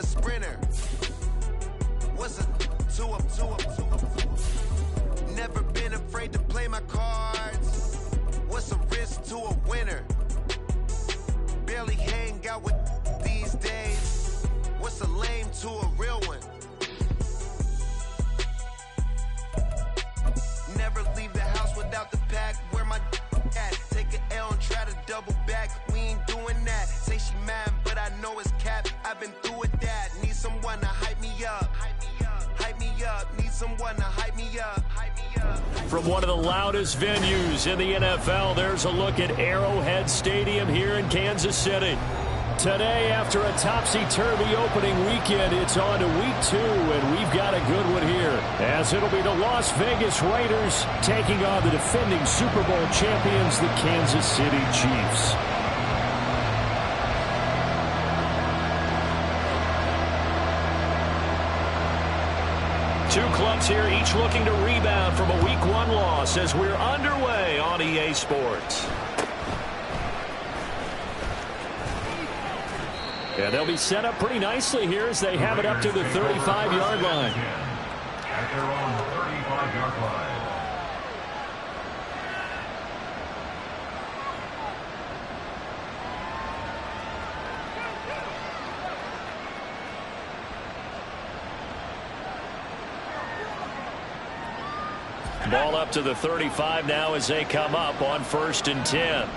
a sprinter. What's a two-up? Never been afraid to play my cards. What's a risk to a winner? Barely hang out with these days. What's a lame to a real one? Never leave the house without the pack. Where my at? Take an L and try to double back. We ain't doing that. Say she mad, but I know it's cap. I've been through with that. Need someone to hype me up. Hype me up. Need someone to hype me up. From one of the loudest venues in the NFL, there's a look at Arrowhead Stadium here in Kansas City. Today, after a topsy-turvy opening weekend, it's on to week 2, and we've got a good one here, as it'll be the Las Vegas Raiders taking on the defending Super Bowl champions, the Kansas City Chiefs. Two clubs here, each looking to rebound from a Week 1 loss as we're underway on EA Sports. Yeah, they'll be set up pretty nicely here as they have it up to the 35-yard line. At their own 35-yard line. Ball up to the 35 now as they come up on 1st and 10.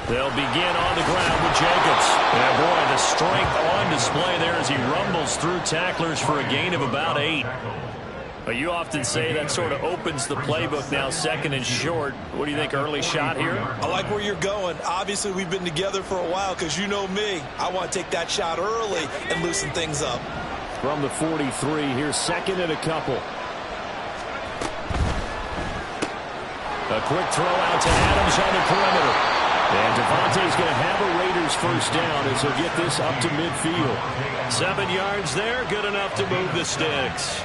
They'll begin on the ground with Jacobs. And boy, the strength on display there as he rumbles through tacklers for a gain of about 8. But you often say that sort of opens the playbook now, 2nd and short. What do you think, early shot here? I like where you're going. Obviously, we've been together for a while because you know me. I want to take that shot early and loosen things up. From the 43, here's 2nd and a couple. A quick throw out to Adams on the perimeter. And Devontae's going to have a Raiders first down as he'll get this up to midfield. 7 yards there, good enough to move the sticks.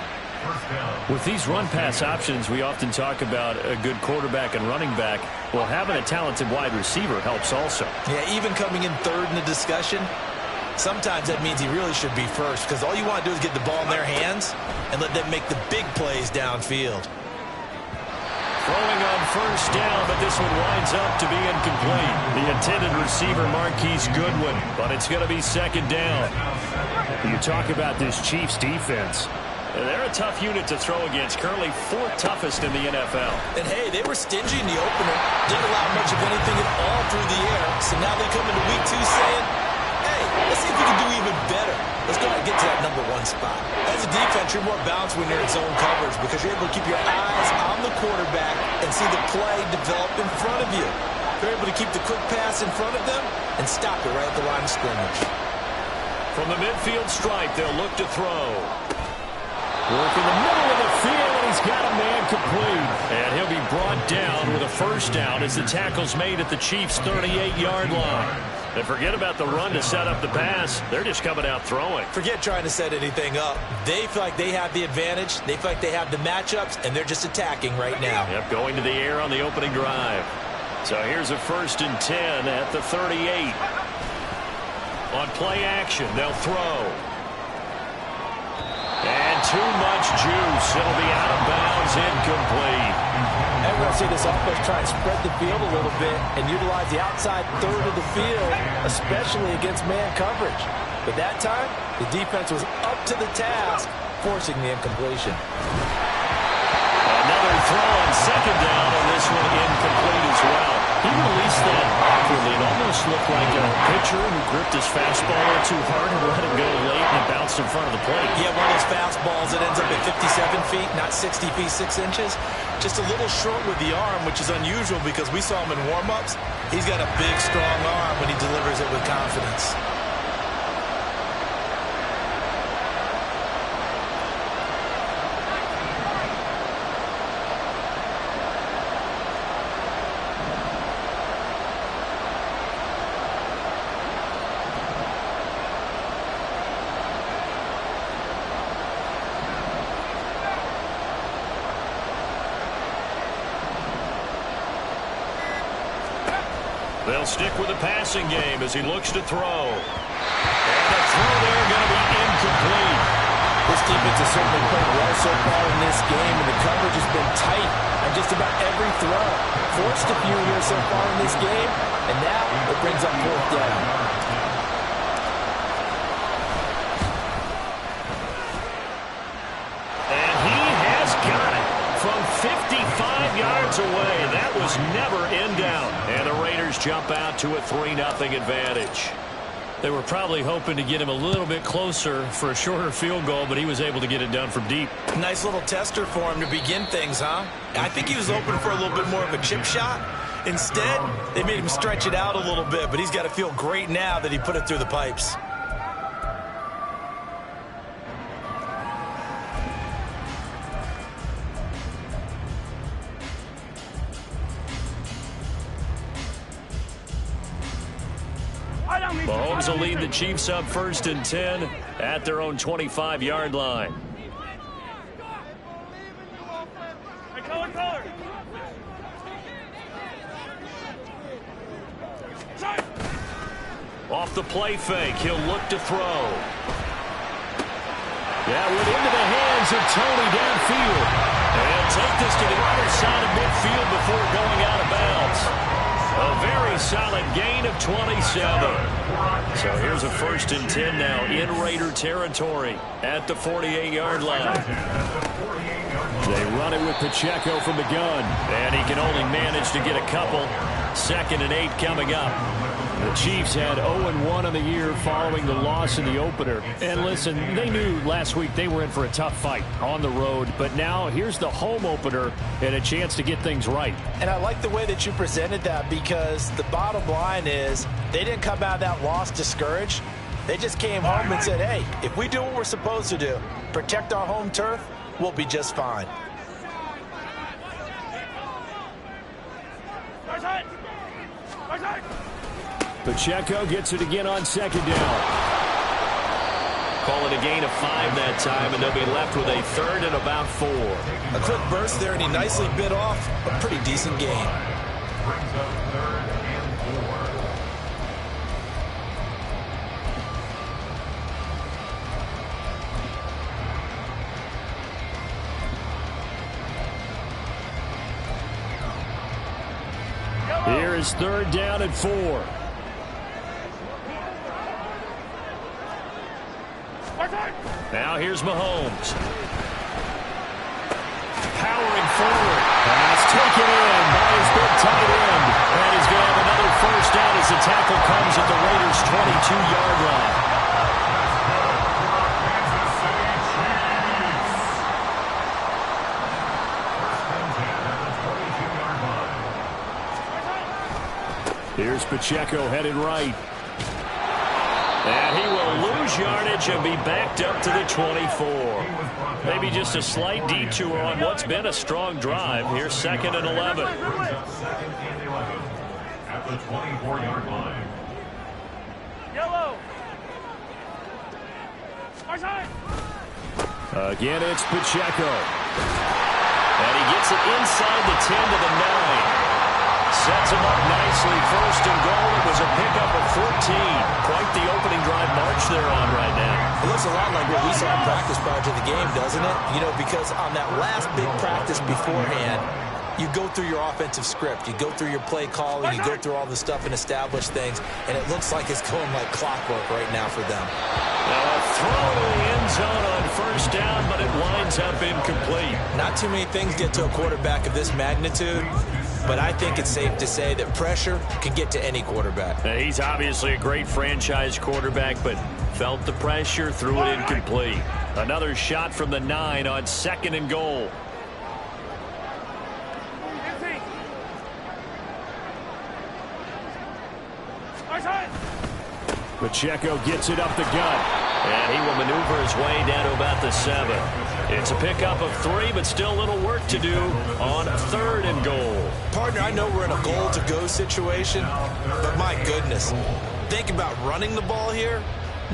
With these run-pass options, we often talk about a good quarterback and running back. Well, having a talented wide receiver helps also. Yeah, even coming in 3rd in the discussion, sometimes that means he really should be first because all you want to do is get the ball in their hands and let them make the big plays downfield. Throwing on 1st down, but this one winds up to be incomplete. The intended receiver, Marquise Goodwin, but it's going to be 2nd down. You talk about this Chiefs defense. They're a tough unit to throw against, currently 4th toughest in the NFL. And, hey, they were stingy in the opener. Didn't allow much of anything at all through the air. So now they come into week 2 saying, hey, let's see if we can do even better. Let's go ahead and get to that number 1 spot. As a defense, you're more balanced when you're in zone coverage because you're able to keep your eyes on the quarterback and see the play develop in front of you. You're able to keep the quick pass in front of them and stop it right at the line of scrimmage. From the midfield stripe, they'll look to throw. Work in the middle of the field, and he's got a man complete. And he'll be brought down with a first down as the tackle's made at the Chiefs' 38-yard line. And forget about the run to set up the pass. They're just coming out throwing. Forget trying to set anything up. They feel like they have the advantage. They feel like they have the matchups, and they're just attacking right now. Yep, going to the air on the opening drive. So here's a 1st and 10 at the 38. On play action, they'll throw. And too much juice. It'll be out of bounds, incomplete. Everyone see this offense try and spread the field a little bit and utilize the outside 3rd of the field, especially against man coverage. But that time, the defense was up to the task, forcing the incompletion. Another throw on 2nd down, and this one incomplete as well. He released that awkwardly. It almost looked like a pitcher who gripped his fastball a little too hard and let it go late, and it bounced in front of the plate. Yeah, one of those fastballs that ends up at 57 feet, not 60 feet, 6 inches. Just a little short with the arm, which is unusual because we saw him in warm-ups. He's got a big, strong arm when he delivers it with confidence. They'll stick with the passing game as he looks to throw. And the throw there going to be incomplete. This defense has certainly played well so far in this game, and the coverage has been tight on just about every throw. Forced a few here so far in this game, and now it brings up 4th down. And he has got it from 55 yards away. That was never in down. And the Raiders jump out to a 3-0 advantage. They were probably hoping to get him a little bit closer for a shorter field goal, but he was able to get it done from deep. Nice little tester for him to begin things, huh? I think he was open for a little bit more of a chip shot. Instead, they made him stretch it out a little bit, but he's got to feel great now that he put it through the pipes. Mahomes will lead the Chiefs up 1st and 10 at their own 25-yard line. Off the play fake, he'll look to throw. That went into the hands of Tony downfield. And take this to the other side of midfield before going out of bounds. A very solid gain of 27. So here's a 1st and 10 now in Raider territory at the 48-yard line. They run it with Pacheco from the gun. And he can only manage to get a couple. 2nd and 8 coming up. The Chiefs had 0-1 on the year following the loss in the opener. And listen, they knew last week they were in for a tough fight on the road. But now here's the home opener and a chance to get things right. And I like the way that you presented that, because the bottom line is they didn't come out of that loss discouraged. They just came home and said, hey, if we do what we're supposed to do, protect our home turf, we'll be just fine. Pacheco gets it again on 2nd down. Call it a gain of 5 that time, and they'll be left with a 3rd and about 4. A quick burst there, and he nicely bit off a pretty decent gain. Brings up 3rd and 4. Here is 3rd down and 4. Now here's Mahomes. Powering forward. Pass taken in by his big tight end. And he's going to have another 1st down as the tackle comes at the Raiders' 22-yard line. Here's Pacheco headed right. And he will lose yardage and be backed up to the 24. Maybe just a slight detour on what's been a strong drive. Here's 2nd and 11. 2nd and 11 at the 24-yard line. Yellow. Again, it's Pacheco. And he gets it inside the 10 to the 9. Sets him up nicely. 1st and goal. It was a pickup of 14. Quite the opening drive march they're on right now. It looks a lot like what we saw in practice prior to the game, doesn't it? You know, because on that last big practice beforehand, you go through your offensive script. You go through your play calling. You go through all the stuff and establish things. And it looks like it's going like clockwork right now for them. Now a throw to the end zone on 1st down, but it winds up incomplete. Not too many things get to a quarterback of this magnitude, but I think it's safe to say that pressure can get to any quarterback. Now, he's obviously a great franchise quarterback, but felt the pressure, threw it incomplete. Another shot from the 9 on 2nd and goal. Pacheco gets it up the gut, and he will maneuver his way down to about the 7. It's a pickup of 3, but still a little work to do on 3rd and goal. Partner, I know we're in a goal-to-go situation, but my goodness, think about running the ball here.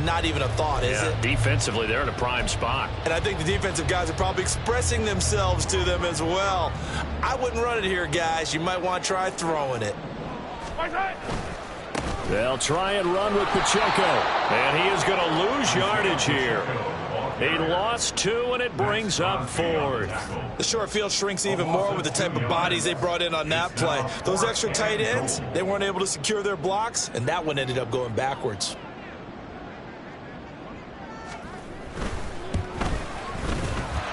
Not even a thought, is it? Defensively, they're in a prime spot. And I think the defensive guys are probably expressing themselves to them as well. I wouldn't run it here, guys. You might want to try throwing it. They'll try and run with Pacheco. And he is going to lose yardage here. He lost 2, and it brings up 4th. The short field shrinks even more with the type of bodies they brought in on that play. Those extra tight ends, they weren't able to secure their blocks, and that one ended up going backwards.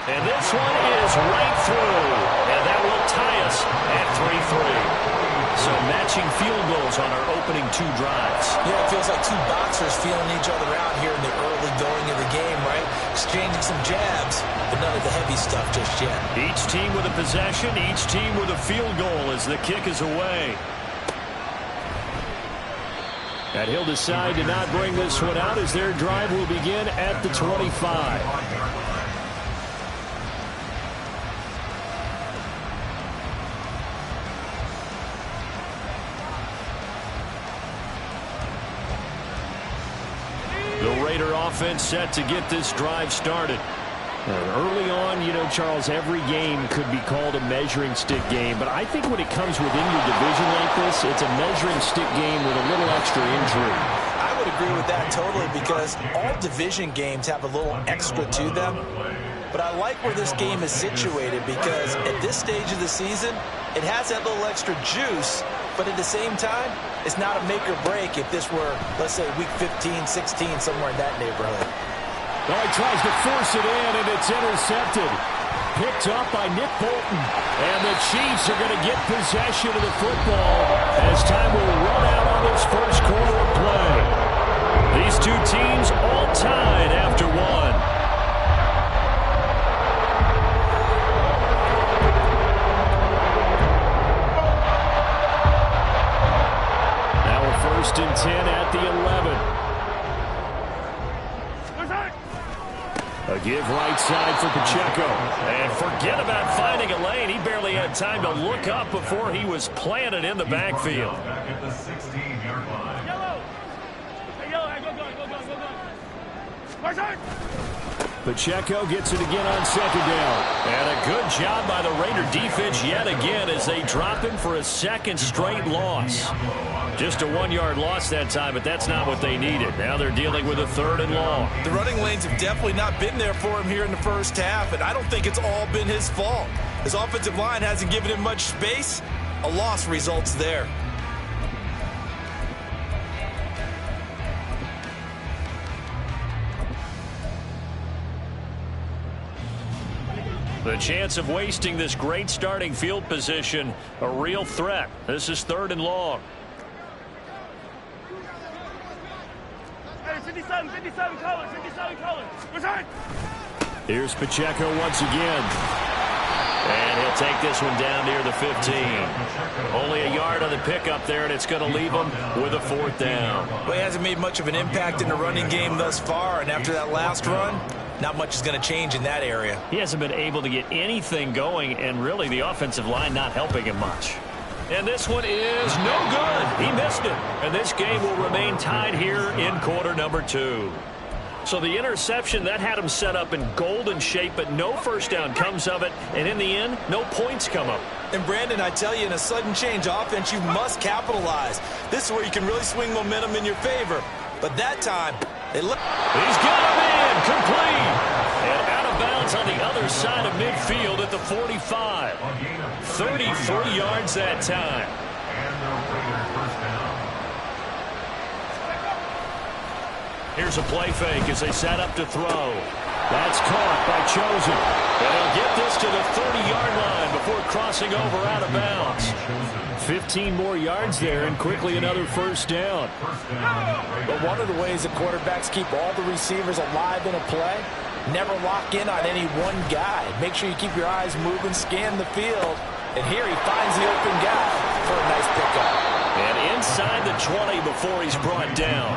And this one is right through. And that will tie us at 3-3. So matching field goals on our opening 2 drives. Yeah, it feels like 2 boxers feeling each other out here in the early going of the game, right? Exchanging some jabs, but none of the heavy stuff just yet. Each team with a possession, each team with a field goal as the kick is away. And he'll decide to not bring this one out as their drive will begin at the 25. The Raider offense set to get this drive started. Early on, you know, Charles, every game could be called a measuring stick game. But I think when it comes within your division like this, it's a measuring stick game with a little extra intrigue. I would agree with that totally because all division games have a little extra to them. But I like where this game is situated because at this stage of the season, it has that little extra juice. But at the same time, it's not a make or break if this were, let's say, week 15, 16, somewhere in that neighborhood. Well, he tries to force it in, and it's intercepted. Picked up by Nick Bolton. And the Chiefs are going to get possession of the football as time will run out on this first quarter of play. These 2 teams all tied after 1. First and 10 at the 11. A give right side for Pacheco. And forget about finding a lane. He barely had time to look up before he was planted in the backfield. Back at the 16-yard line. Yellow. Hey, yellow. Go. Pacheco gets it again on 2nd down. And a good job by the Raider defense yet again as they drop him for a 2nd straight loss. Just a 1-yard loss that time, but that's not what they needed. Now they're dealing with a 3rd and long. The running lanes have definitely not been there for him here in the first half, and I don't think it's all been his fault. His offensive line hasn't given him much space. A loss results there. The chance of wasting this great starting field position, a real threat. This is 3rd and long. 57 colors. Return. Here's Pacheco once again. And he'll take this one down near the 15. Only a yard on the pickup there, and it's going to leave him with a 4th down. Well, he hasn't made much of an impact in the running game thus far, and after that last run, not much is going to change in that area. He hasn't been able to get anything going, and really the offensive line not helping him much. And this one is no good. He missed it. And this game will remain tied here in quarter number 2. So the interception, that had him set up in golden shape, but no first down comes of it. And in the end, no points come up. And Brandon, I tell you, in a sudden change offense, you must capitalize. This is where you can really swing momentum in your favor. But that time, he's got him in, complete. And out of bounds on the other side of midfield at the 45. 33 yards that time. And the Raiders first down. Here's a play fake as they set up to throw. That's caught by Chosen. And he'll get this to the 30-yard line before crossing over out of bounds. 15 more yards there and quickly another first down. But one of the ways that quarterbacks keep all the receivers alive in a play, never lock in on any one guy. Make sure you keep your eyes moving, scan the field. And here he finds the open guy for a nice pickup. And inside the 20 before he's brought down.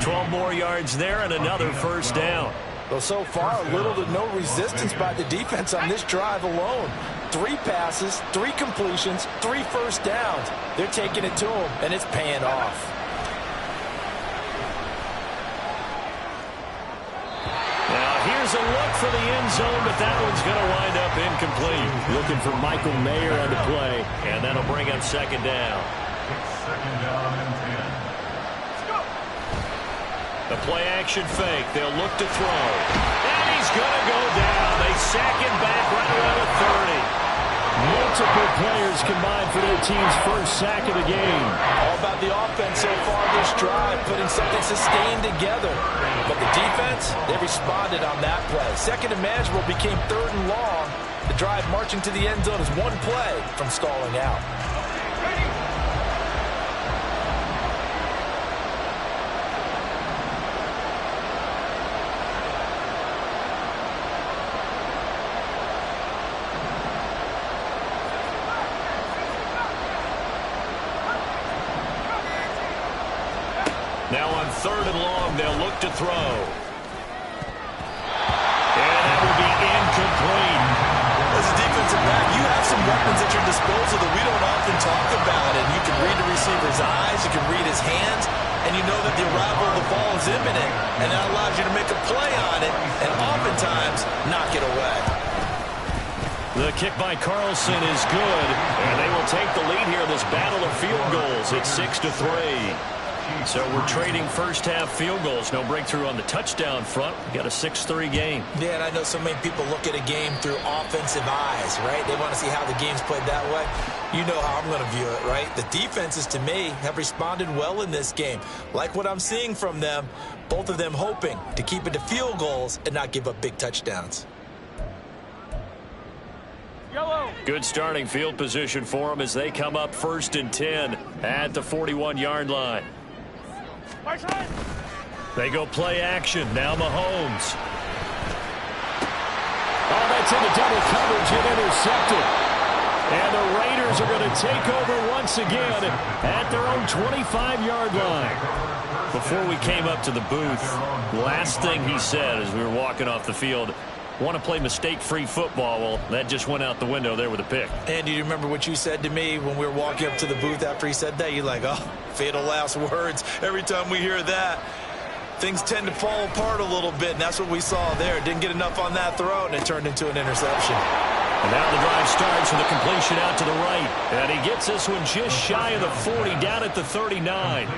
12 more yards there and another first down. Well, so far, little to no resistance by the defense on this drive alone. 3 passes, 3 completions, 3 first downs. They're taking it to him, and it's paying off. Now, here's a look for the end zone, but that one's going to wind up incomplete. Looking for Michael Mayer on the play, and that'll bring up second down. It's second down and 10. The play-action fake. They'll look to throw. And he's going to go down. They sack him back right around the 30. Multiple players combined for their team's first sack of the game. All about the offense so far this drive, putting something sustained together. But the defense, they responded on that play. Second and manageable became third and long. The drive marching to the end zone is one play from stalling out. Now on third and long, they'll look to throw. And that will be incomplete. As a defensive back, you have some weapons at your disposal that we don't often talk about. And you can read the receiver's eyes, you can read his hands, and you know that the arrival of the ball is imminent. And that allows you to make a play on it and oftentimes knock it away. The kick by Carlson is good, and they will take the lead here in this battle of field goals. It's 6-3. So we're trading first-half field goals. No breakthrough on the touchdown front. We got a 6-3 game. Yeah, and I know so many people look at a game through offensive eyes, right? They want to see how the game's played that way. You know how I'm going to view it, right? The defenses, to me, have responded well in this game. Like what I'm seeing from them, both of them hoping to keep it to field goals and not give up big touchdowns. Good starting field position for them as they come up 1st and 10 at the 41-yard line. They go play action. Now Mahomes. Oh, that's into double coverage and intercepted. And the Raiders are going to take over once again at their own 25-yard line. Before we came up to the booth, last thing he said as we were walking off the field, want to play mistake-free football. Well, that just went out the window there with a pick. And do you remember what you said to me when we were walking up to the booth after he said that? You're like, oh, fatal last words. Every time we hear that, things tend to fall apart a little bit, and that's what we saw there. Didn't get enough on that throw, and it turned into an interception. And now the drive starts with a completion out to the right. And he gets this one just shy of the 40, down at the 39.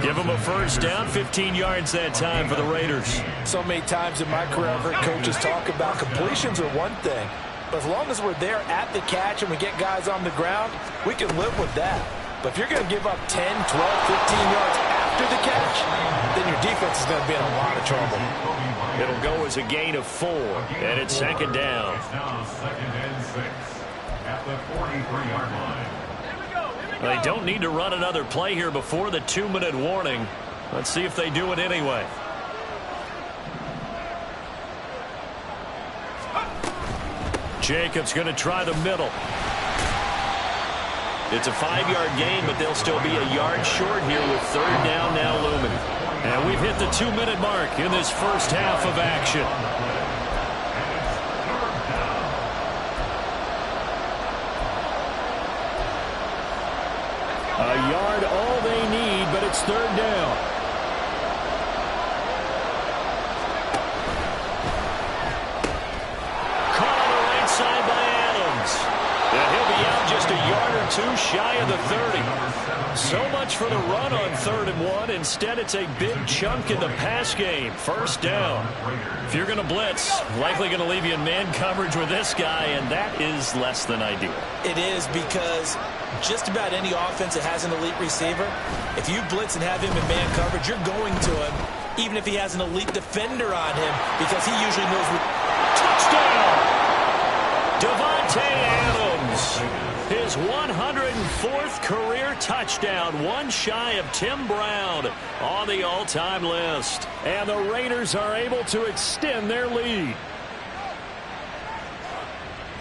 Give him a first down, 15 yards that time for the Raiders. So many times in my career, I've heard coaches talk about completions are one thing. But as long as we're there at the catch and we get guys on the ground, we can live with that. But if you're going to give up 10, 12, 15 yards after the catch, then your defense is going to be in a lot of trouble. It'll go as a gain of 4, and it's second down. It's now 2nd and 6 at the 43-yard line. They don't need to run another play here before the 2-minute warning. Let's see if they do it anyway. Jacobs going to try the middle. It's a 5-yard gain, but they'll still be a yard short here with third down now looming. And we've hit the 2-minute mark in this first half of action. A yard all they need, but it's third down. Caught on the right side by Adams. And he'll be out just a yard or two shy of the 30. So much for the run on 3rd and 1. Instead, it's a big chunk in the pass game. First down. If you're going to blitz, likely going to leave you in man coverage with this guy, and that is less than ideal. It is, because just about any offense that has an elite receiver, if you blitz and have him in man coverage, you're going to him, even if he has an elite defender on him, because he usually knows what. Touchdown! Devontae Adams. His 104th career touchdown, one shy of Tim Brown on the all-time list. And the Raiders are able to extend their lead.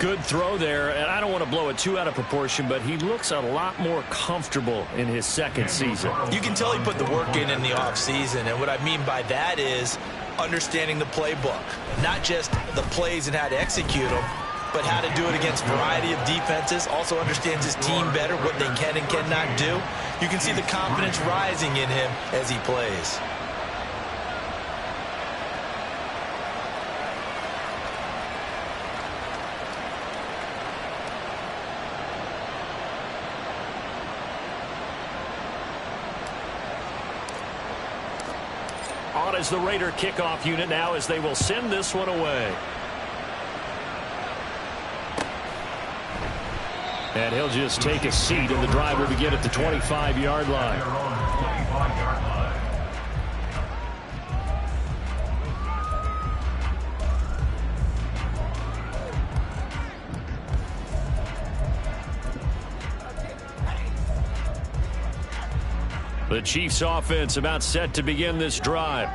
Good throw there, and I don't want to blow it too out of proportion, but he looks a lot more comfortable in his second season. You can tell he put the work in the offseason, and what I mean by that is understanding the playbook. Not just the plays and how to execute them, but how to do it against a variety of defenses. Also understands his team better, what they can and cannot do. You can see the confidence rising in him as he plays. on as the Raider kickoff unit now as they will send this one away. And he'll just take a seat, and the drive will begin at the 25-yard line. The Chiefs offense about set to begin this drive.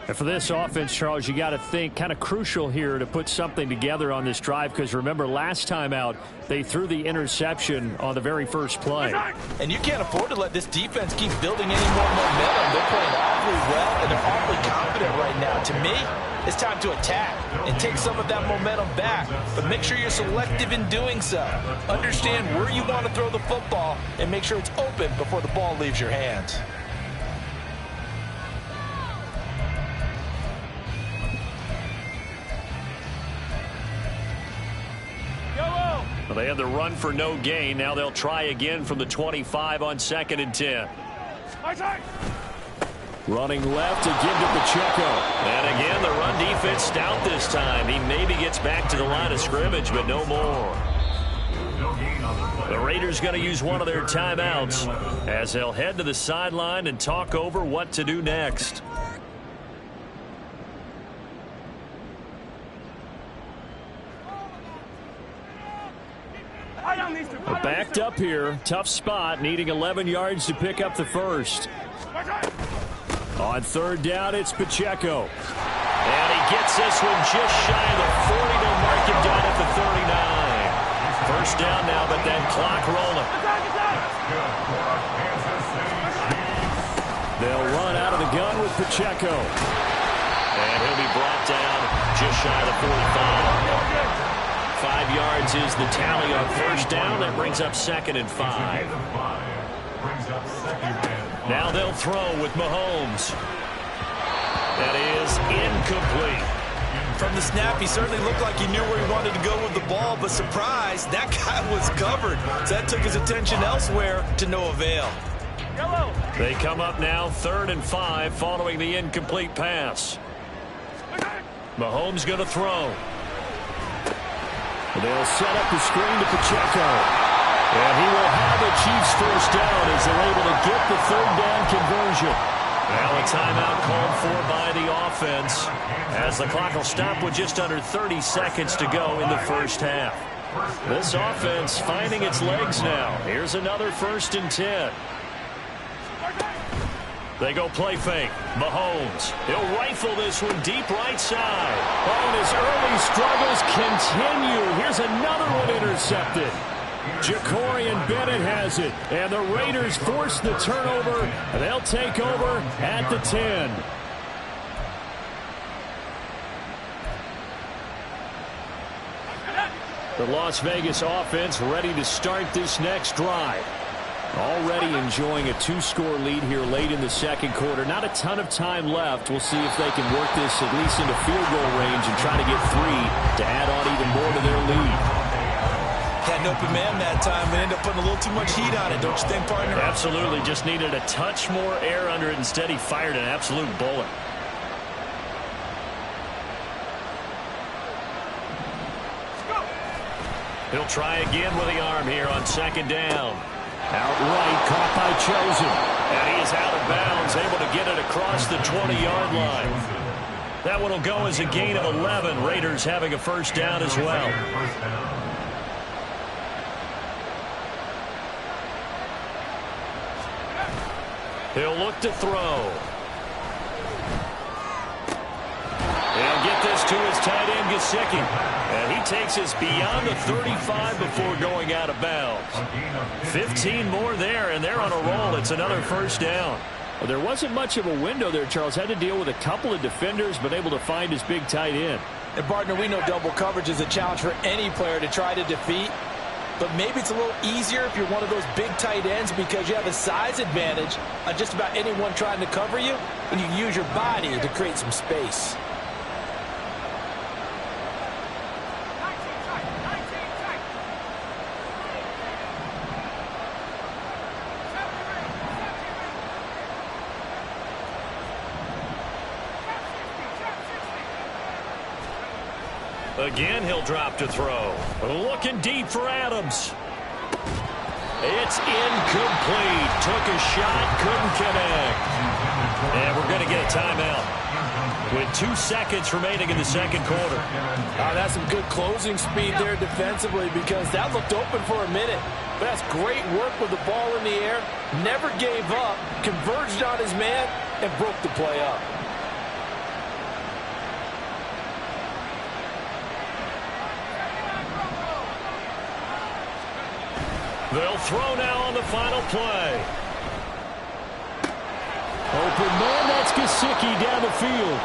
And for this offense, Charles, you got to think kind of crucial here to put something together on this drive, because remember last time out they threw the interception on the very first play. And you can't afford to let this defense keep building any more momentum. They're playing awfully well, and they're awfully confident right now. To me, it's time to attack and take some of that momentum back, but make sure you're selective in doing so. Understand where you want to throw the football and make sure it's open before the ball leaves your hands. Well, they had the run for no gain. Now they'll try again from the 25 on 2nd and 10. Running left again to Pacheco. And again, the run defense stout this time. He maybe gets back to the line of scrimmage, but no more. The Raiders going to use one of their timeouts as they'll head to the sideline and talk over what to do next. Backed up here. Tough spot. Needing 11 yards to pick up the first. On 3rd down, it's Pacheco. And he gets this one just shy of the 40. They'll mark him down at the 39. First down now, but that clock rolling. They'll run out of the gun with Pacheco. And he'll be brought down just shy of the 45. 5 yards is the tally on first down. That brings up 2nd and 5. Now they'll throw with Mahomes. That is incomplete. From the snap, he certainly looked like he knew where he wanted to go with the ball, but surprise, that guy was covered. So that took his attention elsewhere to no avail. They come up now 3rd and 5 following the incomplete pass. Mahomes going to throw. They'll set up the screen to Pacheco. And he will have a Chiefs first down as they're able to get the 3rd down conversion. Now a timeout called for by the offense as the clock will stop with just under 30 seconds to go in the first half. This offense finding its legs now. Here's another 1st and 10. They go play fake. Mahomes. He'll rifle this one deep right side. Oh, and his early struggles continue. Here's another one intercepted. Jacorian Bennett has it. And the Raiders force the turnover. And they'll take over at the 10. The Las Vegas offense ready to start this next drive. Already enjoying a 2-score lead here late in the 2nd quarter. Not a ton of time left. We'll see if they can work this at least into field goal range and try to get 3 to add on even more to their lead. Had an open man that time, but ended up putting a little too much heat on it, don't you think, partner? Absolutely. Just needed a touch more air under it. Instead, he fired an absolute bullet. He'll try again with the arm here on 2nd down. Outright caught by Chosen. And he is out of bounds, able to get it across the 20-yard line. That one will go as a gain of 11. Raiders having a first down as well. He'll look to throw. He'll get this to his tight end, Gesicki. And he takes us beyond the 35 before going out of bounds. 15 more there, and they're on a roll. It's another first down. Well, there wasn't much of a window there, Charles. Had to deal with a couple of defenders, but able to find his big tight end. And, partner, we know double coverage is a challenge for any player to try to defeat. But maybe it's a little easier if you're one of those big tight ends because you have a size advantage on just about anyone trying to cover you, and you use your body to create some space. Again, he'll drop to throw. Looking deep for Adams. It's incomplete. Took a shot, couldn't connect. And we're going to get a timeout with 2 seconds remaining in the second quarter. That's some good closing speed there defensively, because that looked open for a minute. But that's great work with the ball in the air. Never gave up, converged on his man, and broke the play up. They'll throw now on the final play. Open man, that's Gesicki down the field.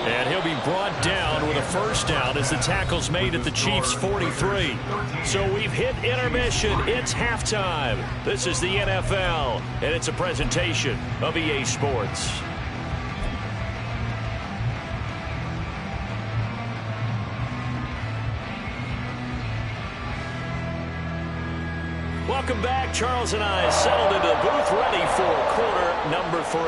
And he'll be brought down with a first down as the tackle's made at the Chiefs' 43. So we've hit intermission. It's halftime. This is the NFL, and it's a presentation of EA Sports. Welcome back. Charles and I settled into the booth, ready for quarter number 3.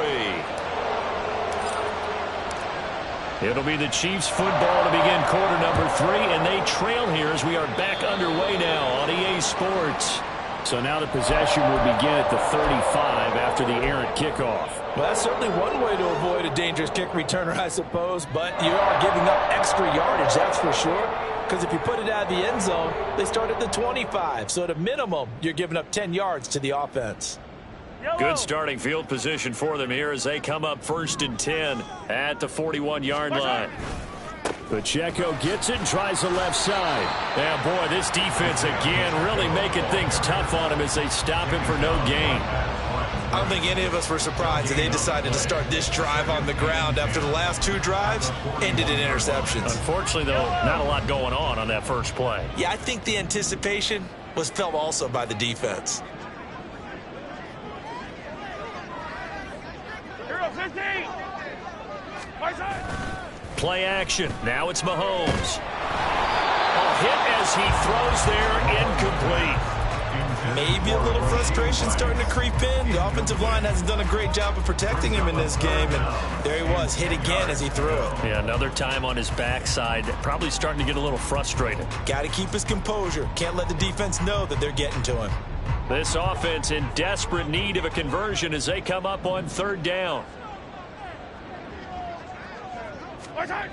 It'll be the Chiefs football to begin quarter number 3, and they trail here as we are back underway now on EA Sports. So now the possession will begin at the 35 after the errant kickoff. Well, that's certainly one way to avoid a dangerous kick returner, I suppose, but you are giving up extra yardage, that's for sure. Because if you put it out of the end zone, they start at the 25. So at a minimum, you're giving up 10 yards to the offense. Good starting field position for them here as they come up 1st and 10 at the 41-yard line. Pacheco gets it and tries the left side. And boy, this defense again really making things tough on him as they stop him for no gain. I don't think any of us were surprised that they decided to start this drive on the ground after the last 2 drives ended in interceptions. Unfortunately, though, not a lot going on that first play. Yeah, I think the anticipation was felt also by the defense. Hero 15. Right side. Play action. Now it's Mahomes. A hit as he throws there, incomplete. Maybe a little frustration starting to creep in. The offensive line hasn't done a great job of protecting him in this game, and there he was, hit again as he threw it. Yeah, another time on his backside, probably starting to get a little frustrated. Got to keep his composure. Can't let the defense know that they're getting to him. This offense in desperate need of a conversion as they come up on 3rd down. Right side.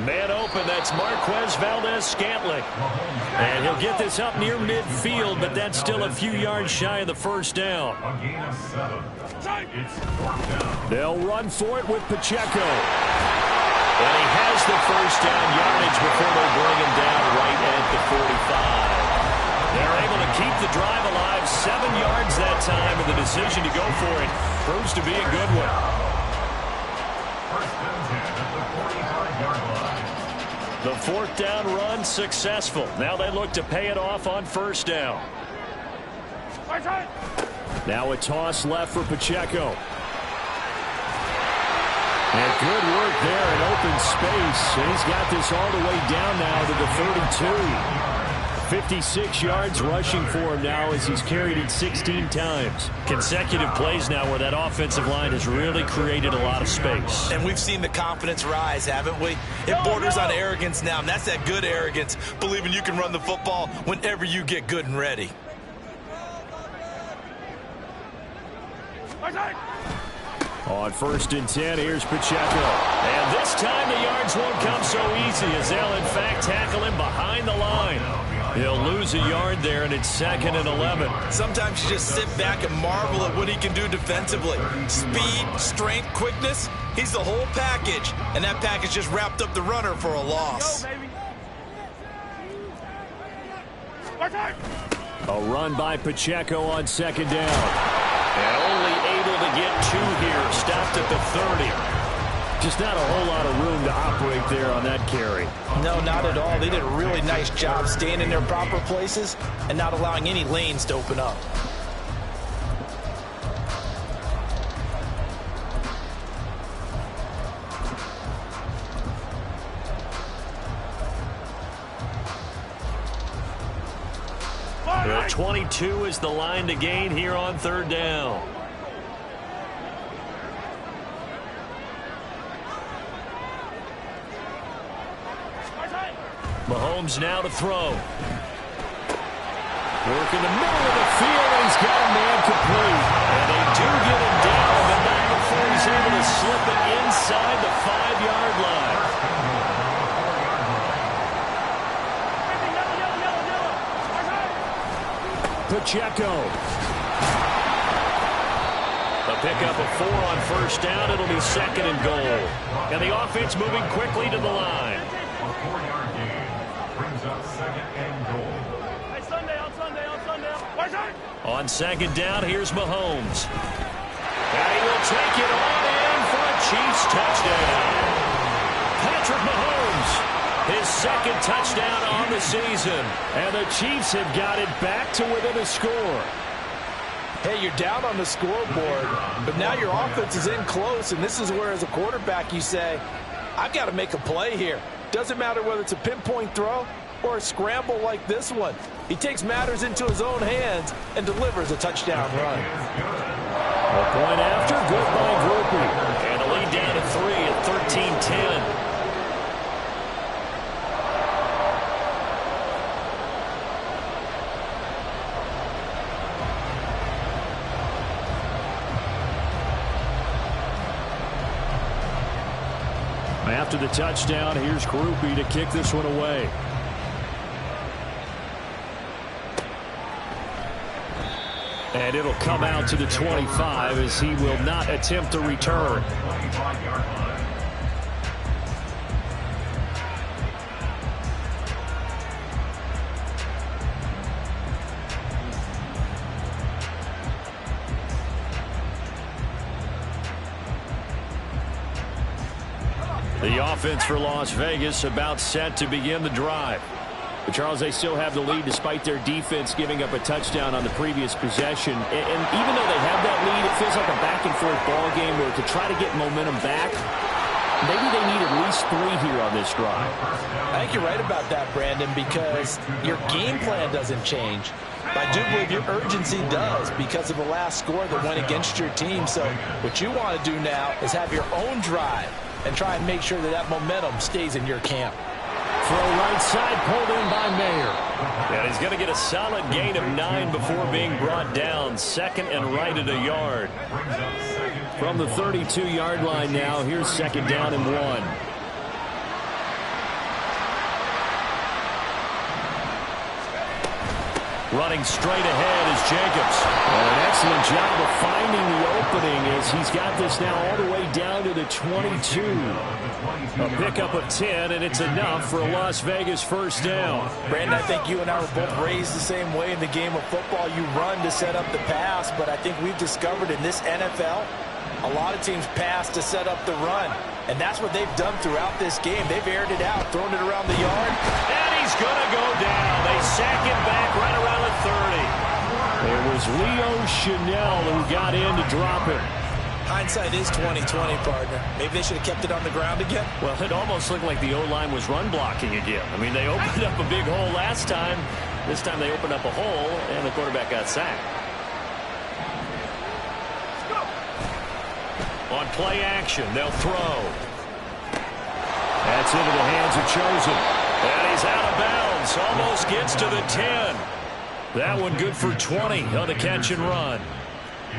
Man open, that's Marquez Valdez-Scantling. And he'll get this up near midfield, but that's still a few yards shy of the first down. A gain of 7. It's 4th down. They'll run for it with Pacheco. And he has the first down yardage before they bring him down right at the 45. They're able to keep the drive alive, 7 yards that time, and the decision to go for it proves to be a good one. 1st and 10 at the 45-yard line. The 4th down run successful. Now they look to pay it off on 1st down. Right side. Now a toss left for Pacheco. And good work there in open space. And he's got this all the way down now to the 32. 56 yards rushing for him now as he's carried it 16 times. Consecutive plays now where that offensive line has really created a lot of space. And we've seen the confidence rise, haven't we? It borders on arrogance now, and that's that good arrogance, believing you can run the football whenever you get good and ready. Right side. On 1st and 10, here's Pacheco. And this time the yards won't come so easy as they'll in fact tackle him behind the line. He'll lose a yard there, and it's 2nd and 11. Sometimes you just sit back and marvel at what he can do defensively. Speed, strength, quickness, he's the whole package. And that package just wrapped up the runner for a loss. Go, baby. Right side. A run by Pacheco on 2nd down. And only able to get 2 here. Stopped at the 30. Just not a whole lot of room to operate there on that carry. No, not at all. They did a really nice job staying in their proper places and not allowing any lanes to open up. The 22 is the line to gain here on 3rd down. Mahomes now to throw. Work in the middle of the field, and he's got a man complete. And they do get him down, but not before he's able to slip it inside the 5-yard line. Pacheco. A pickup of 4 on first down. It'll be 2nd and goal. And the offense moving quickly to the line. A 4-yard gain brings up 2nd and goal. On 2nd down, here's Mahomes. And he will take it on in for a Chiefs touchdown. Patrick Mahomes, his 2nd touchdown on the season. And the Chiefs have got it back to within a score. Hey, you're down on the scoreboard, but now your offense is in close, and this is where, as a quarterback, you say, I've got to make a play here. Doesn't matter whether it's a pinpoint throw or a scramble like this one. He takes matters into his own hands and delivers a touchdown run. A point after, good by Groupie. And a lead down to 3 at 13-10. After the touchdown, here's Groupie to kick this one away. And it'll come out to the 25 as he will not attempt to return. The offense for Las Vegas about set to begin the drive. But Charles, they still have the lead despite their defense giving up a touchdown on the previous possession. And even though they have that lead, it feels like a back-and-forth ball game where to try to get momentum back, maybe they need at least 3 here on this drive. I think you're right about that, Brandon, because your game plan doesn't change. I do believe your urgency does because of the last score that went against your team. So what you want to do now is have your own drive and try and make sure that that momentum stays in your camp. Throw right side, pulled in by Mayer. And he's going to get a solid gain of 9 before being brought down. 2nd and right at a yard. From the 32-yard line now, here's 2nd down and 1. Running straight ahead is Jacobs. And an excellent job of finding the opening as he's got this now all the way down to the 22. A pickup of 10, and it's enough for a Las Vegas first down. Brandon, I think you and I were both raised the same way in the game of football. You run to set up the pass, but I think we've discovered in this NFL, a lot of teams pass to set up the run. And that's what they've done throughout this game. They've aired it out, thrown it around the yard. And he's going to go down. They sack him back right around the 30. It was Leo Chanel who got in to drop him. Hindsight is 20/20, partner. Maybe they should have kept it on the ground again. Well, it almost looked like the O-line was run blocking again. I mean, they opened up a big hole last time. This time they opened up a hole, and the quarterback got sacked. On play action, they'll throw. That's into the hands of Chosen. And he's out of bounds. Almost gets to the 10. That one good for 20 on the catch and run.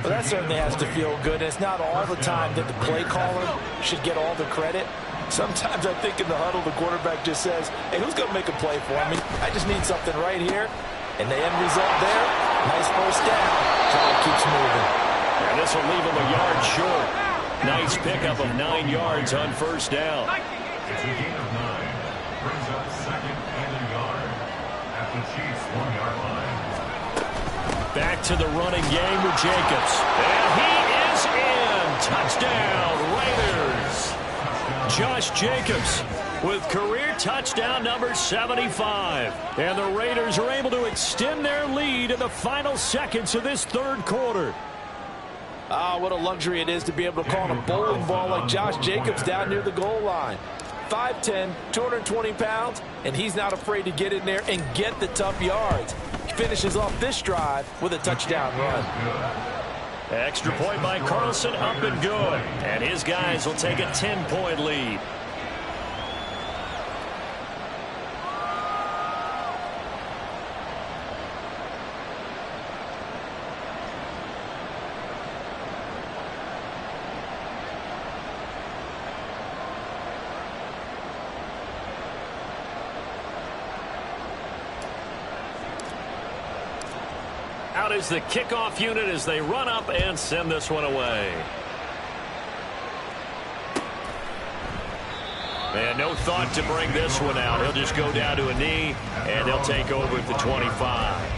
Well, that certainly has to feel good. It's not all the time that the play caller should get all the credit. Sometimes I think in the huddle, the quarterback just says, hey, who's going to make a play for me? I just need something right here. And the end result there, nice first down. Clock keeps moving. And this will leave him a yard short. Nice pickup of 9 yards on first down. It's a gain of 9. Brings up 2nd and a yard at the Chiefs' 1-yard line. Back to the running game with Jacobs. And he is in. Touchdown, Raiders. Josh Jacobs with career touchdown number 75. And the Raiders are able to extend their lead in the final seconds of this 3rd quarter. Ah, what a luxury it is to be able to call a bowling ball like Josh Jacobs down near the goal line. 5'10", 220 pounds, and he's not afraid to get in there and get the tough yards. He finishes off this drive with a touchdown run. Extra point by Carlson, up and good. And his guys will take a 10-point lead. Out is the kickoff unit as they run up and send this one away. And no thought to bring this one out. He'll just go down to a knee, and they'll take over at the 25.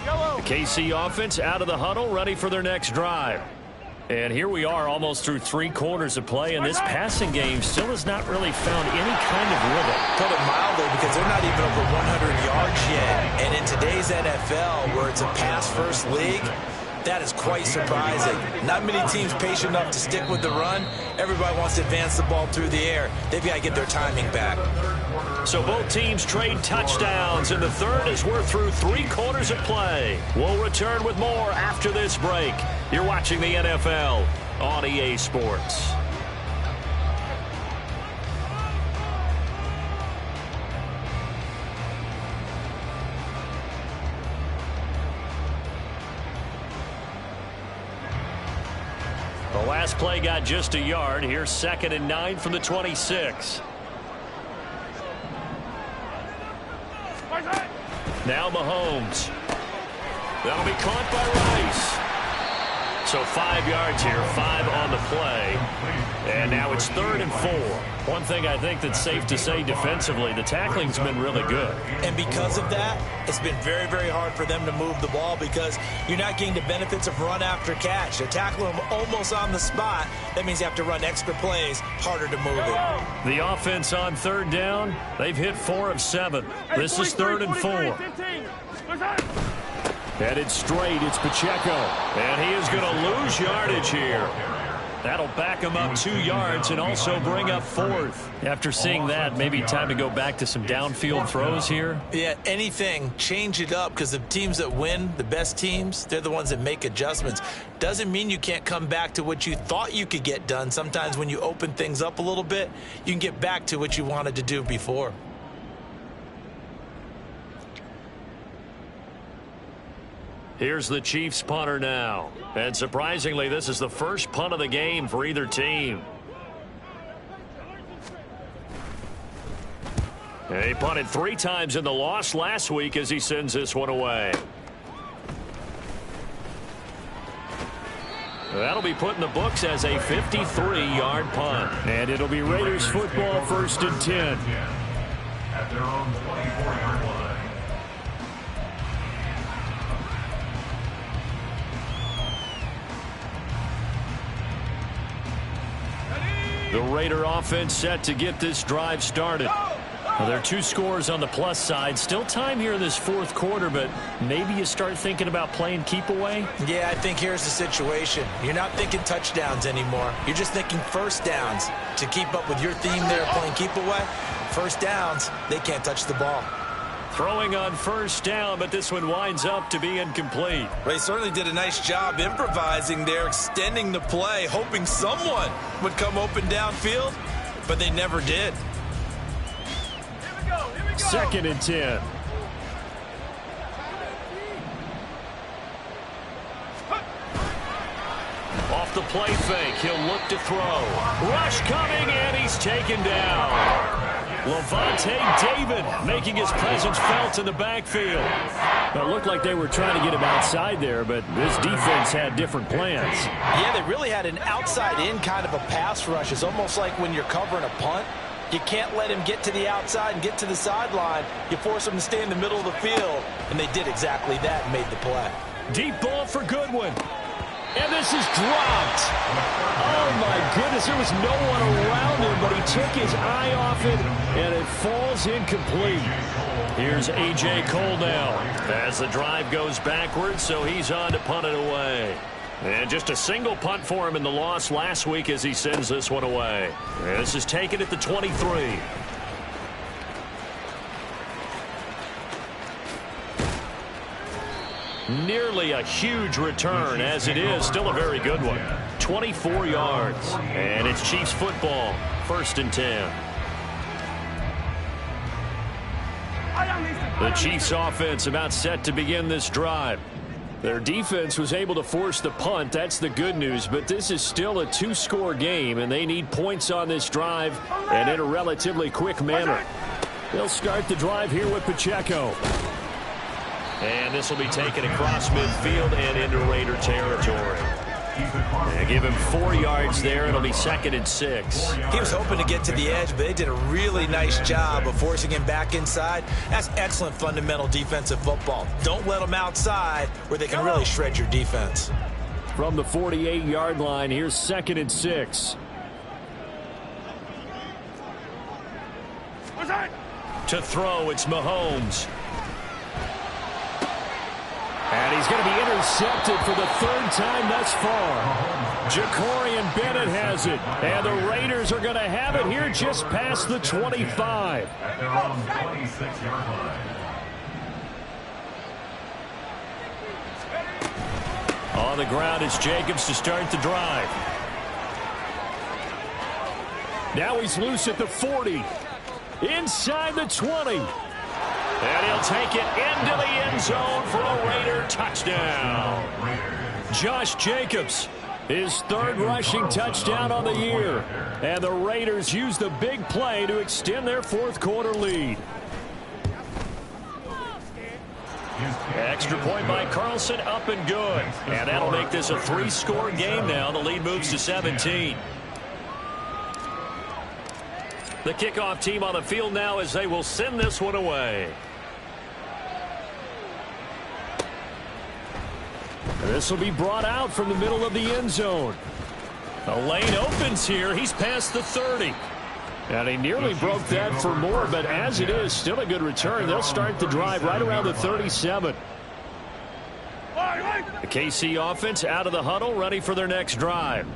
The KC offense out of the huddle, ready for their next drive. And here we are almost through 3 quarters of play, and this passing game still has not really found any kind of rhythm. Put it mildly, because they're not even over 100 yards yet. And in today's NFL, where it's a pass-first league, that is quite surprising. Not many teams patient enough to stick with the run. Everybody wants to advance the ball through the air. They've got to get their timing back. So both teams trade touchdowns in the third as we're through 3 quarters of play. We'll return with more after this break. You're watching the NFL on EA Sports. The last play got just a yard. Here's 2nd and 9 from the 26. Now Mahomes. That'll be caught by Rice. So 5 yards here, 5 on the play. And now it's 3rd and 4. One thing I think that's safe to say defensively, the tackling's been really good. And because of that, it's been very, very hard for them to move the ball because you're not getting the benefits of run after catch. They're tackling them almost on the spot. That means you have to run extra plays, harder to move it. The offense on 3rd down, they've hit 4 of 7. This is 3rd and 4. Headed straight, it's Pacheco. And he is going to lose yardage here. That'll back him up 2 yards and also bring up 4th. After seeing that, maybe time to go back to some downfield throws here. Yeah, anything, change it up, because the teams that win, the best teams, they're the ones that make adjustments. Doesn't mean you can't come back to what you thought you could get done. Sometimes when you open things up a little bit, you can get back to what you wanted to do before. Here's the Chiefs punter now. And surprisingly, this is the first punt of the game for either team. He punted 3 times in the loss last week as he sends this one away. That'll be put in the books as a 53-yard punt. And it'll be Raiders football, 1st and 10. At their own 24-yard line. The Raider offense set to get this drive started. Well, there are 2 scores on the plus side. Still time here in this 4th quarter, but maybe you start thinking about playing keep away? Yeah, I think here's the situation. You're not thinking touchdowns anymore. You're just thinking first downs. To keep up with your theme there, playing keep away, first downs, they can't touch the ball. Throwing on 1st down, but this one winds up to be incomplete. They certainly did a nice job improvising there, extending the play, hoping someone would come open downfield, but they never did. 2nd and 10. Off the play fake, he'll look to throw. Rush coming, and he's taken down. Levante David making his presence felt in the backfield. It looked like they were trying to get him outside there, but this defense had different plans. Yeah, they really had an outside-in kind of a pass rush. It's almost like when you're covering a punt. You can't let him get to the outside and get to the sideline. You force him to stay in the middle of the field, and they did exactly that and made the play. Deep ball for Goodwin. And this is dropped. Oh, my goodness. There was no one around him, but he took his eye off it, and it falls incomplete. Here's A.J. Cole now as the drive goes backwards, so he's on to punt it away. And just a single punt for him in the loss last week as he sends this one away. And this is taken at the 23. Nearly a huge return, as it is still a very good one. 24 yards, and it's Chiefs football, 1st and 10. The Chiefs offense about set to begin this drive. Their defense was able to force the punt. That's the good news, but this is still a 2-score game, and they need points on this drive and in a relatively quick manner. They'll start the drive here with Pacheco. And this will be taken across midfield and into Raider territory. And give him 4 yards there. It'll be 2nd and 6. He was hoping to get to the edge, but they did a really nice job of forcing him back inside. That's excellent fundamental defensive football. Don't let them outside where they can really shred your defense. From the 48-yard line, here's 2nd and 6. To throw, it's Mahomes. And he's going to be intercepted for the 3rd time thus far. Jacorian Bennett has it. And the Raiders are going to have it here just past the 25. At their own 26-yard line. On the ground is Jacobs to start the drive. Now he's loose at the 40. Inside the 20. And he'll take it into the end zone for a Raider touchdown. Josh Jacobs, his 3rd rushing touchdown on the year. And the Raiders use the big play to extend their 4th quarter lead. Extra point by Carlson, up and good. And that'll make this a 3-score game now. The lead moves to 17. The kickoff team on the field now as they will send this one away. This will be brought out from the middle of the end zone. The lane opens here. He's past the 30. And he nearly broke that for more, but as it is, still a good return. They'll start the drive right around the 37. The KC offense out of the huddle, ready for their next drive.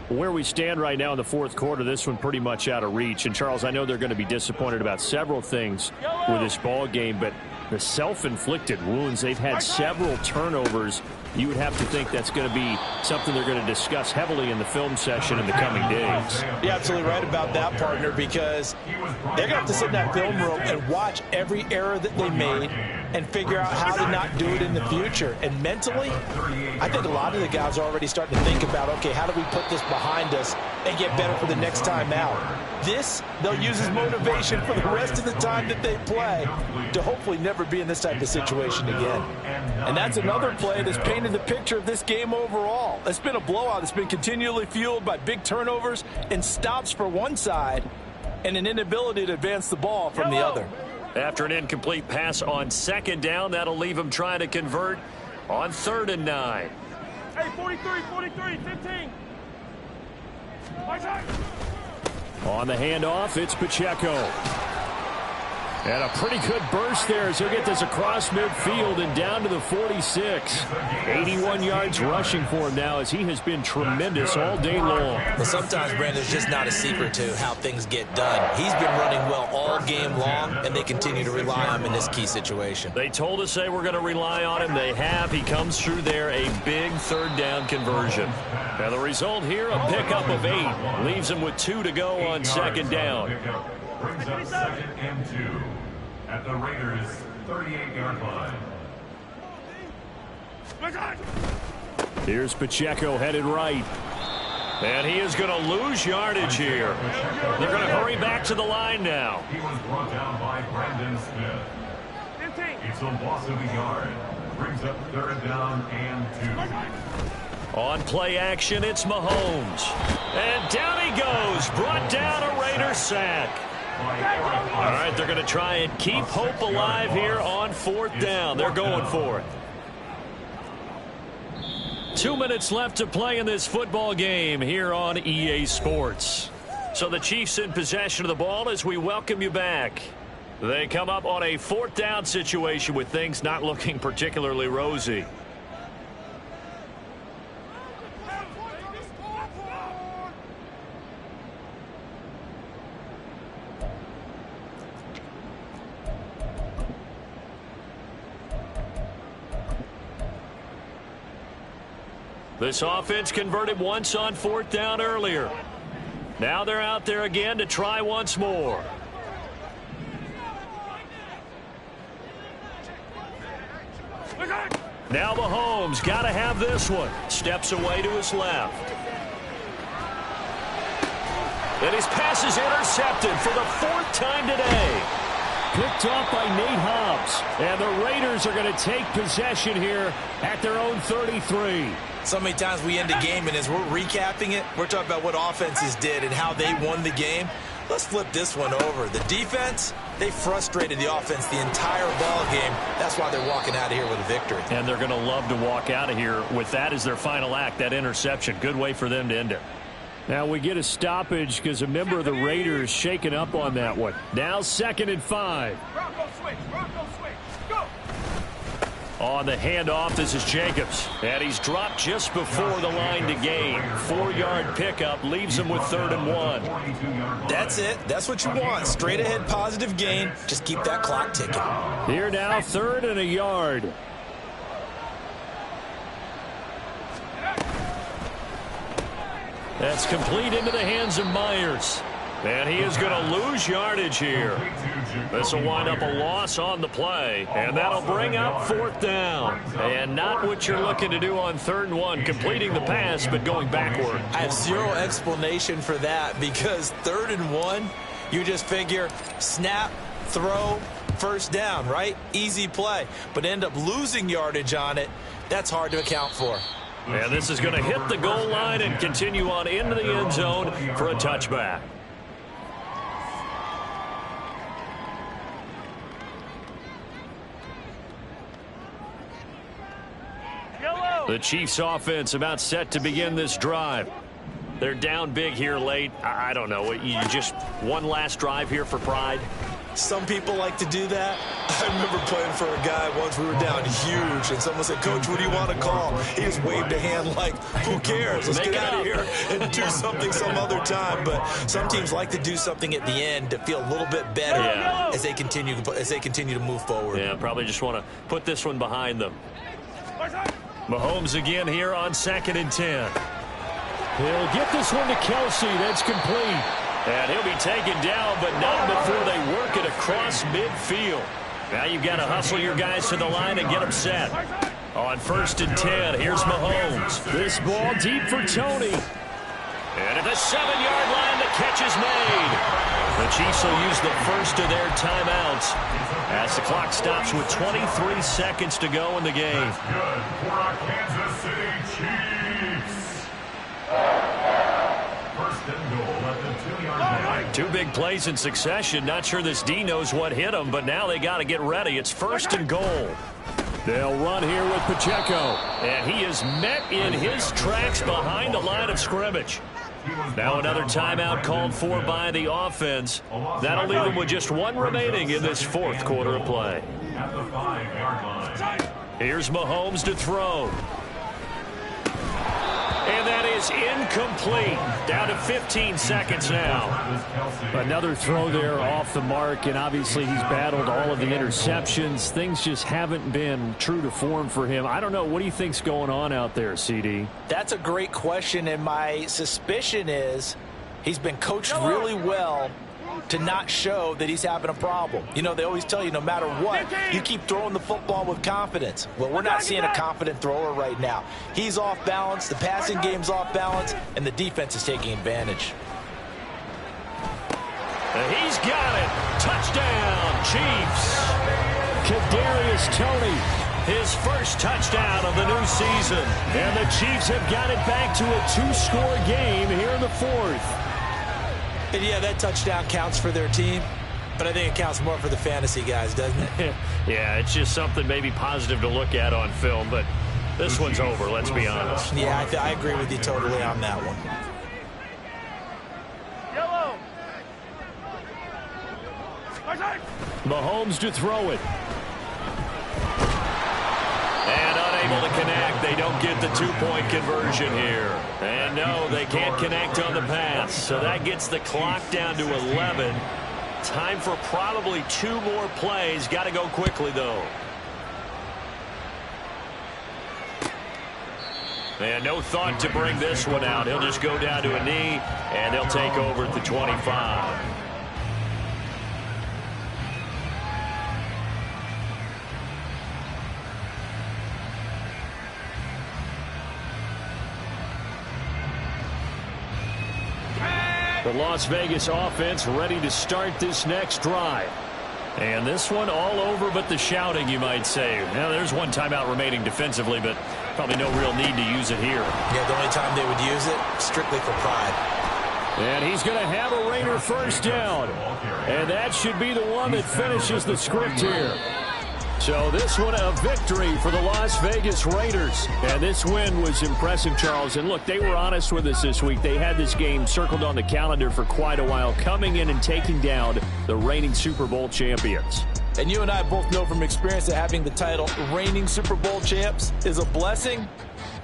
Where we stand right now in the 4th quarter, this one pretty much out of reach. And, Charles, I know they're going to be disappointed about several things with this ball game, but the self-inflicted wounds, they've had several turnovers. You would have to think that's going to be something they're going to discuss heavily in the film session in the coming days. You're absolutely right about that, partner, because they're going to have to sit in that film room and watch every error that they made and figure out how to not do it in the future. And mentally, I think a lot of the guys are already starting to think about, okay, how do we put this behind us and get better for the next time out? This, they'll use as motivation for the rest of the time that they play to hopefully never be in this type of situation again. And that's another play that's painted the picture of this game overall. It's been a blowout. It's been continually fueled by big turnovers and stops for one side and an inability to advance the ball from the other. After an incomplete pass on 2nd down, that'll leave him trying to convert on 3rd and 9. Hey, 43, 15. On the handoff, it's Pacheco. And a pretty good burst there as he'll get this across midfield and down to the 46. 81 yards rushing for him now as he has been tremendous all day long. Well, sometimes, Brandon, it's just not a secret to how things get done. He's been running well all game long, and they continue to rely on him in this key situation. They told us they were going to rely on him. They have. He comes through there, a big 3rd down conversion. Now the result here, a pickup of 8. Leaves him with 2 to go on 2nd down. Brings up 2nd and 2 at the Raiders' 38-yard line. Here's Pacheco headed right. And he is going to lose yardage here. They're going to hurry back to the line now. He was brought down by Brandon Smith. It's a loss of a yard. Brings up 3rd down and 2. On play action, it's Mahomes. And down he goes. Brought down a Raider sack. All right, they're going to try and keep hope alive here on 4th down. They're going for it. 2 minutes left to play in this football game here on EA Sports. So the Chiefs in possession of the ball as we welcome you back. They come up on a 4th down situation with things not looking particularly rosy. This offense converted once on 4th down earlier. Now they're out there again to try once more. Now Mahomes got to have this one. Steps away to his left. And his pass is intercepted for the 4th time today. picked off by Nate Hobbs. And the Raiders are going to take possession here at their own 33. So many times we end a game, and as we're recapping it, we're talking about what offenses did and how they won the game. Let's flip this one over. The defense, they frustrated the offense the entire ball game. That's why they're walking out of here with a victory. And they're going to love to walk out of here with that as their final act, that interception. Good way for them to end it. Now we get a stoppage because a member of the Raiders shaken up on that one. Now 2nd and 5. Bronco switch, go! On the handoff, this is Jacobs. And he's dropped just before the line to gain. 4-yard pickup leaves him with 3rd and 1. That's it. That's what you want. Straight ahead positive gain. Just keep that clock ticking. Here now, 3rd and a yard. That's complete into the hands of Myers. And he is going to lose yardage here. This will wind up a loss on the play. And that'll bring up 4th down. And not what you're looking to do on 3rd and 1, completing the pass, but going backward. I have zero explanation for that because 3rd and 1, you just figure snap, throw, 1st down, right? Easy play. But end up losing yardage on it. That's hard to account for. And this is going to hit the goal line and continue on into the end zone for a touchback. The Chiefs offense about set to begin this drive. They're down big here late. I don't know. You just one last drive here for pride? Some people like to do that. I remember playing for a guy once. We were down huge, and someone said, "Coach, what do you want to call?" He just waved a hand like, "Who cares? Let's get out of here and do something some other time." But some teams like to do something at the end to feel a little bit better as they continue to move forward. Yeah, probably just want to put this one behind them. Mahomes again here on 2nd and 10. He'll get this one to Kelsey. That's complete. And he'll be taken down, but not before they work it across midfield. Now you've got to hustle your guys to the line and get them set. On 1st and 10, here's Mahomes. This ball deep for Tony. And at the 7-yard line, the catch is made. The Chiefs will use the first of their timeouts as the clock stops with 23 seconds to go in the game. That's good for our Kansas City Chiefs. First and goal at the 2-yard line. 2 big plays in succession. Not sure this D knows what hit him, but now they got to get ready. It's 1st and goal. They'll run here with Pacheco. And he is met in his tracks behind the line of scrimmage. Now another timeout called for by the offense. That'll leave them with just 1 remaining in this 4th quarter of play. At the 5-yard line. Here's Mahomes to throw. And that is incomplete. Down to 15 seconds now. Another throw there off the mark, and obviously he's battled all of the interceptions. Things just haven't been true to form for him. I don't know. What do you think's going on out there, CD? That's a great question, and my suspicion is he's been coached really well to not show that he's having a problem. You know, they always tell you no matter what, you keep throwing the football with confidence. Well, we're not seeing a confident thrower right now. He's off balance, the passing game's off balance, and the defense is taking advantage. He's got it. Touchdown, Chiefs. Kadarius Toney, his first touchdown of the new season. And the Chiefs have got it back to a 2-score game here in the 4th. And yeah, that touchdown counts for their team, but I think it counts more for the fantasy guys, doesn't it? Yeah, it's just something maybe positive to look at on film, but this one's over, let's be honest. Yeah, I agree with you totally on that one. Mahomes to throw it. And unable to connect. They don't get the 2-point conversion here. And no, they can't connect on the pass. So that gets the clock down to 11. Time for probably 2 more plays. Got to go quickly, though. And no thought to bring this one out. He'll just go down to a knee, and they'll take over at the 25. The Las Vegas offense ready to start this next drive. And this one all over but the shouting, you might say. Now, there's one timeout remaining defensively, but probably no real need to use it here. Yeah, the only time they would use it, strictly for pride. And he's going to have a Raider first down. And that should be the one that finishes the script here. So this one a victory for the Las Vegas Raiders. And this win was impressive, Charles. And look, they were honest with us this week. They had this game circled on the calendar for quite a while, coming in and taking down the reigning Super Bowl champions. And you and I both know from experience that having the title reigning Super Bowl champs is a blessing,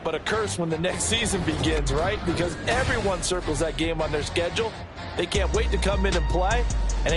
but a curse when the next season begins, right? Because everyone circles that game on their schedule. They can't wait to come in and play.